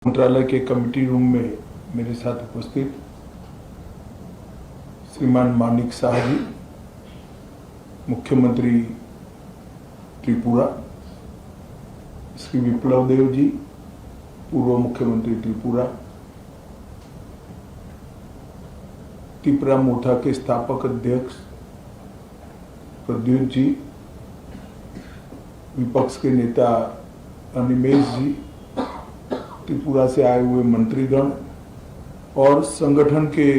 मंत्रालय के committee room में मेरे साथ उपस्थित श्रीमान मानिक शाह जी, मुख्यमंत्री त्रिपुरा, श्री विप्लव देव जी, पूर्व मुख्यमंत्री त्रिपुरा, त्रिपुरा मोर्चा के स्थापक अध्यक्ष प्रद्युत जी, विपक्ष के नेता अनिमेश जी, त्रिपुरा से आए हुए मंत्रीगण और संगठन के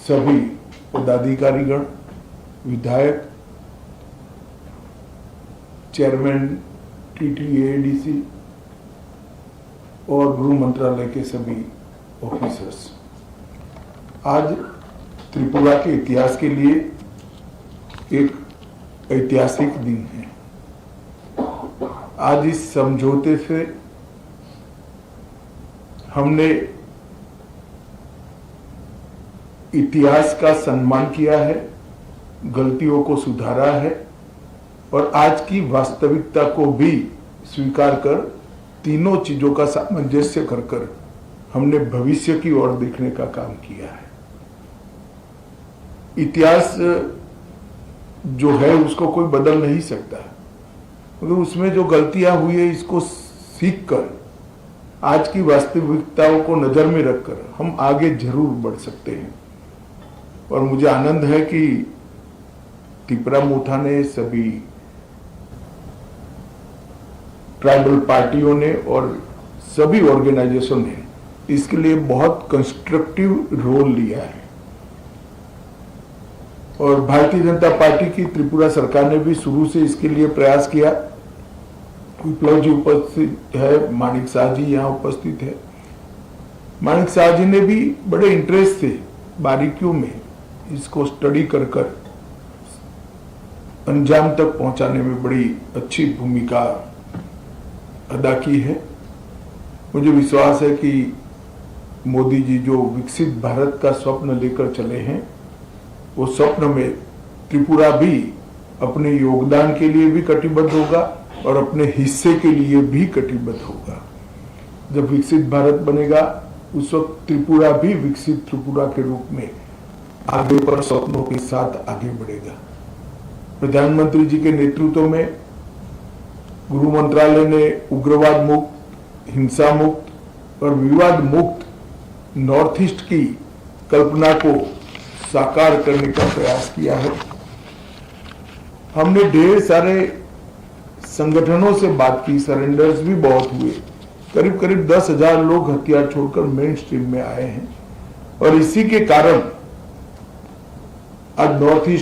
सभी पदाधिकारीगण, विधायक, चेयरमैन TTADC और गृह मंत्रालय के सभी ऑफिसर्स। आज त्रिपुरा के इतिहास के लिए एक ऐतिहासिक दिन है। आज इस समझौते से हमने इतिहास का सम्मान किया है, गलतियों को सुधारा है और आज की वास्तविकता को भी स्वीकार कर तीनों चीजों का सामंजस्य कर हमने भविष्य की ओर देखने का काम किया है। इतिहास जो है उसको कोई बदल नहीं सकता, मगर उसमें जो गलतियां हुई है इसको सीखकर आज की वास्तविकताओं को नजर में रखकर हम आगे जरूर बढ़ सकते हैं। और मुझे आनंद है कि त्रिपुरा मोर्चा ने, सभी ट्राइबल पार्टियों ने और सभी ऑर्गेनाइजेशन ने इसके लिए बहुत कंस्ट्रक्टिव रोल लिया है। और भारतीय जनता पार्टी की त्रिपुरा सरकार ने भी शुरू से इसके लिए प्रयास किया। विप्लव जी उपस्थित है, मानिक शाह जी यहाँ उपस्थित है। मानिक शाह जी ने भी बड़े इंटरेस्ट से बारीकियों में इसको स्टडी कर अंजाम तक पहुंचाने में बड़ी अच्छी भूमिका अदा की है। मुझे विश्वास है कि मोदी जी जो विकसित भारत का स्वप्न लेकर चले हैं, वो स्वप्न में त्रिपुरा भी अपने योगदान के लिए भी कटिबद्ध होगा और अपने हिस्से के लिए भी कटिबद्ध होगा। जब विकसित भारत बनेगा उस वक्त त्रिपुरा भी विकसित त्रिपुरा के रूप में आगे पर स्वप्नों के साथ आगे बढ़ेगा। प्रधानमंत्री जी के नेतृत्व में गृह मंत्रालय ने उग्रवाद मुक्त, हिंसा मुक्त और विवाद मुक्त नॉर्थ ईस्ट की कल्पना को साकार करने का प्रयास किया है। हमने ढेर सारे संगठनों से बात की, सरेंडर्स भी बहुत हुए। करीब करीब 10,000 लोग हथियार छोड़कर मेन स्ट्रीम में आए हैं और इसी के कारण आज नॉर्थ ईस्ट